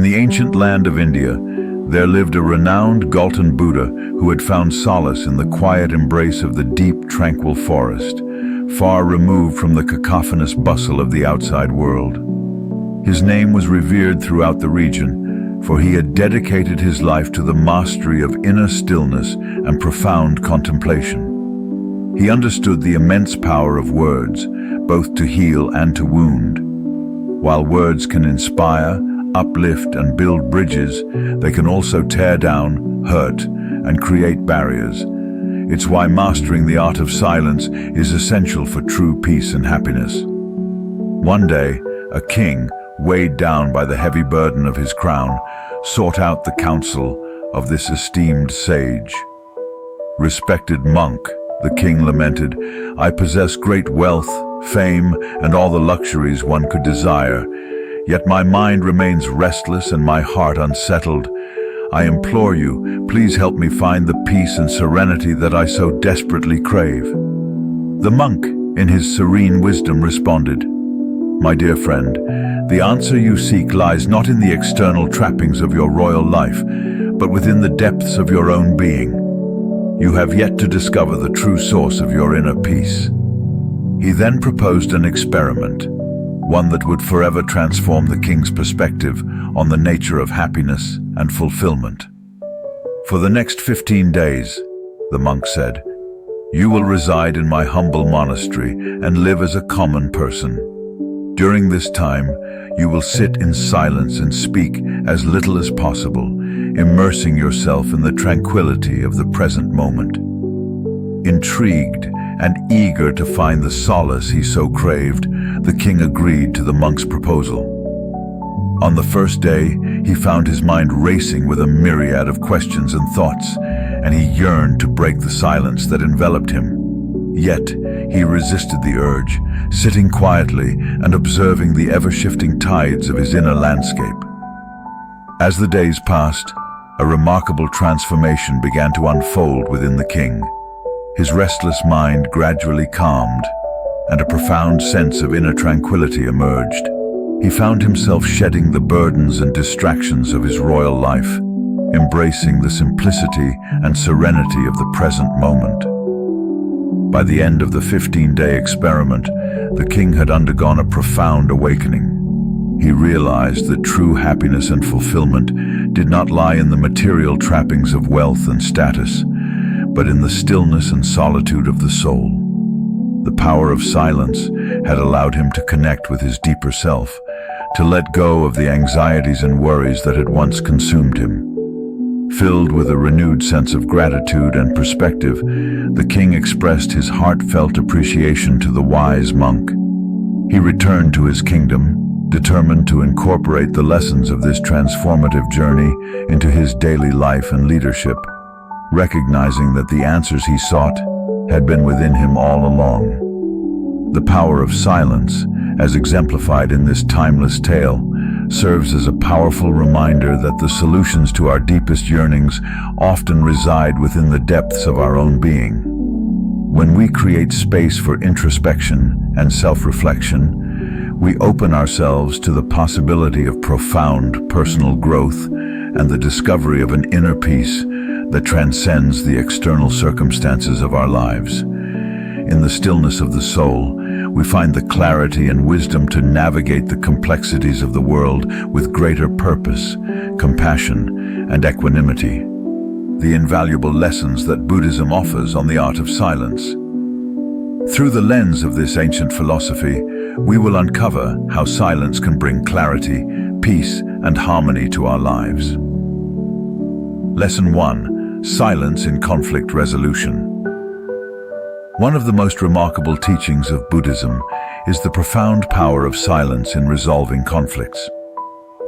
the ancient land of India, there lived a renowned Gautam Buddha who had found solace in the quiet embrace of the deep, tranquil forest, far removed from the cacophonous bustle of the outside world. His name was revered throughout the region, for he had dedicated his life to the mastery of inner stillness and profound contemplation. He understood the immense power of words, both to heal and to wound. While words can inspire, uplift, and build bridges, they can also tear down, hurt, and create barriers. It's why mastering the art of silence is essential for true peace and happiness. One day, a king, weighed down by the heavy burden of his crown, sought out the counsel of this esteemed sage. "Respected monk," the king lamented, "I possess great wealth, fame, and all the luxuries one could desire. Yet my mind remains restless and my heart unsettled. I implore you, please help me find the peace and serenity that I so desperately crave." The monk, in his serene wisdom, responded, "My dear friend, the answer you seek lies not in the external trappings of your royal life, but within the depths of your own being. You have yet to discover the true source of your inner peace." He then proposed an experiment, one that would forever transform the king's perspective on the nature of happiness and fulfillment. "For the next 15 days, the monk said, "you will reside in my humble monastery and live as a common person. During this time, you will sit in silence and speak as little as possible, immersing yourself in the tranquility of the present moment." Intrigued and eager to find the solace he so craved, the king agreed to the monk's proposal. On the first day, he found his mind racing with a myriad of questions and thoughts, and he yearned to break the silence that enveloped him. Yet, he resisted the urge, sitting quietly and observing the ever-shifting tides of his inner landscape. As the days passed, a remarkable transformation began to unfold within the king. His restless mind gradually calmed, and a profound sense of inner tranquility emerged. He found himself shedding the burdens and distractions of his royal life, embracing the simplicity and serenity of the present moment. By the end of the 15-day experiment, the king had undergone a profound awakening. He realized that true happiness and fulfillment did not lie in the material trappings of wealth and status, but in the stillness and solitude of the soul. The power of silence had allowed him to connect with his deeper self, to let go of the anxieties and worries that had once consumed him. Filled with a renewed sense of gratitude and perspective, the king expressed his heartfelt appreciation to the wise monk. He returned to his kingdom, determined to incorporate the lessons of this transformative journey into his daily life and leadership, recognizing that the answers he sought had been within him all along. The power of silence, as exemplified in this timeless tale, serves as a powerful reminder that the solutions to our deepest yearnings often reside within the depths of our own being. When we create space for introspection and self-reflection, we open ourselves to the possibility of profound personal growth and the discovery of an inner peace that transcends the external circumstances of our lives. In the stillness of the soul, we find the clarity and wisdom to navigate the complexities of the world with greater purpose, compassion, and equanimity. The invaluable lessons that Buddhism offers on the art of silence. Through the lens of this ancient philosophy, we will uncover how silence can bring clarity, peace, and harmony to our lives. Lesson 1. Silence in conflict resolution. One of the most remarkable teachings of Buddhism is the profound power of silence in resolving conflicts.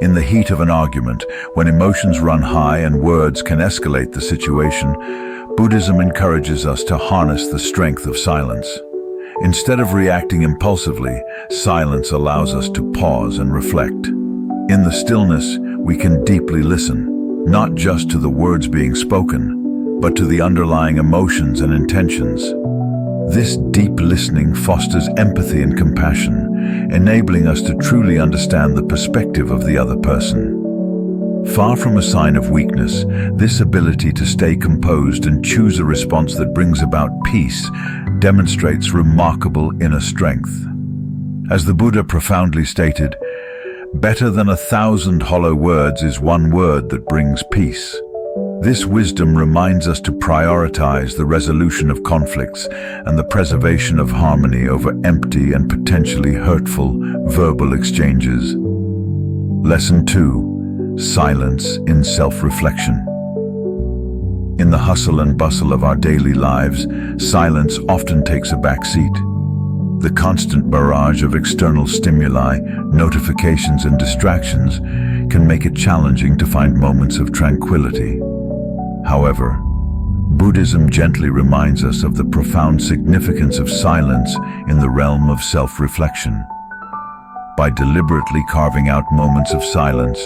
In the heat of an argument, when emotions run high and words can escalate the situation, Buddhism encourages us to harness the strength of silence. Instead of reacting impulsively, silence allows us to pause and reflect. In the stillness, we can deeply listen, not just to the words being spoken, but to the underlying emotions and intentions. This deep listening fosters empathy and compassion, enabling us to truly understand the perspective of the other person. Far from a sign of weakness, this ability to stay composed and choose a response that brings about peace demonstrates remarkable inner strength. As the Buddha profoundly stated, "Better than 1,000 hollow words is one word that brings peace." This wisdom reminds us to prioritize the resolution of conflicts and the preservation of harmony over empty and potentially hurtful verbal exchanges. Lesson 2. Silence in self-reflection. In the hustle and bustle of our daily lives, silence often takes a back seat. The constant barrage of external stimuli, notifications and distractions can make it challenging to find moments of tranquility. However, Buddhism gently reminds us of the profound significance of silence in the realm of self-reflection. By deliberately carving out moments of silence,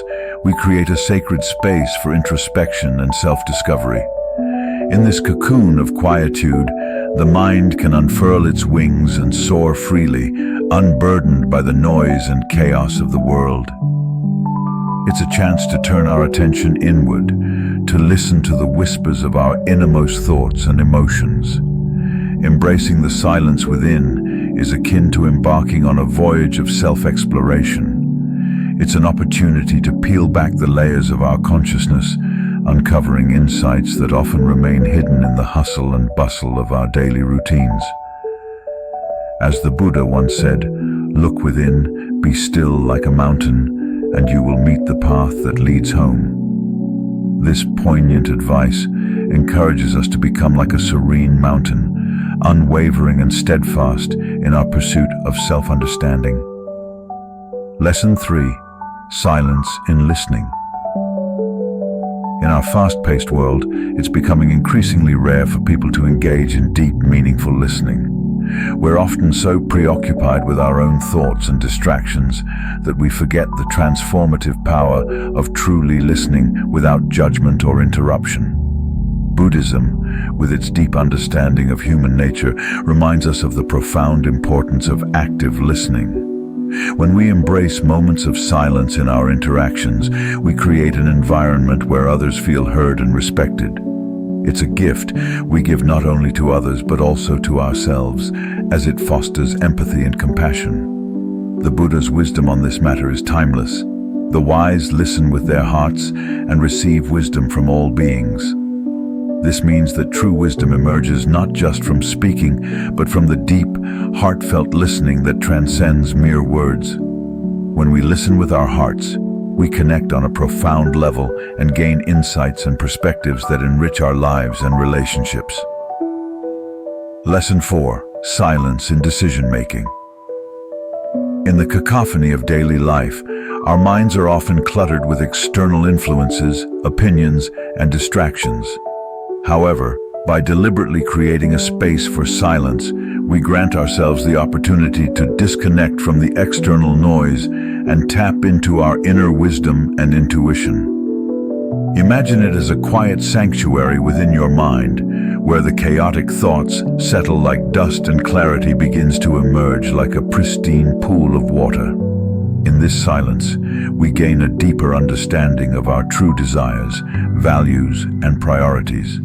we create a sacred space for introspection and self-discovery. In this cocoon of quietude, the mind can unfurl its wings and soar freely, unburdened by the noise and chaos of the world. It's a chance to turn our attention inward, to listen to the whispers of our innermost thoughts and emotions. Embracing the silence within is akin to embarking on a voyage of self-exploration. It's an opportunity to peel back the layers of our consciousness, uncovering insights that often remain hidden in the hustle and bustle of our daily routines. As the Buddha once said, "Look within, be still like a mountain, and you will meet the path that leads home." This poignant advice encourages us to become like a serene mountain, unwavering and steadfast in our pursuit of self-understanding. Lesson 3. Silence in listening. In our fast-paced world, it's becoming increasingly rare for people to engage in deep, meaningful listening. We're often so preoccupied with our own thoughts and distractions that we forget the transformative power of truly listening without judgment or interruption. Buddhism, with its deep understanding of human nature, reminds us of the profound importance of active listening. When we embrace moments of silence in our interactions, we create an environment where others feel heard and respected. It's a gift we give not only to others but also to ourselves, as it fosters empathy and compassion. The Buddha's wisdom on this matter is timeless. The wise listen with their hearts and receive wisdom from all beings. This means that true wisdom emerges not just from speaking, but from the deep, heartfelt listening that transcends mere words. When we listen with our hearts, we connect on a profound level and gain insights and perspectives that enrich our lives and relationships. Lesson 4. Silence in decision-making. In the cacophony of daily life, our minds are often cluttered with external influences, opinions, and distractions. However, by deliberately creating a space for silence, we grant ourselves the opportunity to disconnect from the external noise and tap into our inner wisdom and intuition. Imagine it as a quiet sanctuary within your mind, where the chaotic thoughts settle like dust and clarity begins to emerge like a pristine pool of water. In this silence, we gain a deeper understanding of our true desires, values, and priorities.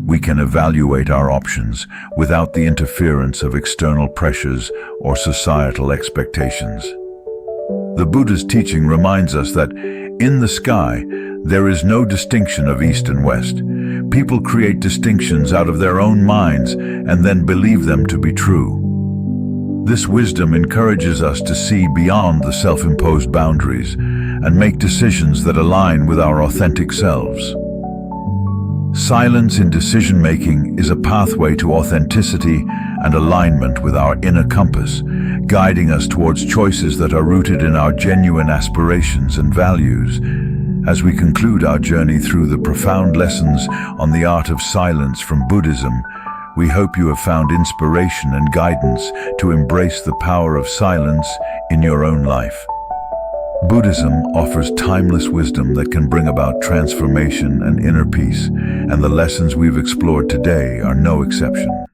We can evaluate our options without the interference of external pressures or societal expectations. The Buddha's teaching reminds us that in the sky, there is no distinction of east and west. People create distinctions out of their own minds and then believe them to be true. This wisdom encourages us to see beyond the self-imposed boundaries and make decisions that align with our authentic selves. Silence in decision-making is a pathway to authenticity and alignment with our inner compass, guiding us towards choices that are rooted in our genuine aspirations and values. As we conclude our journey through the profound lessons on the art of silence from Buddhism, we hope you have found inspiration and guidance to embrace the power of silence in your own life. Buddhism offers timeless wisdom that can bring about transformation and inner peace, and the lessons we've explored today are no exception.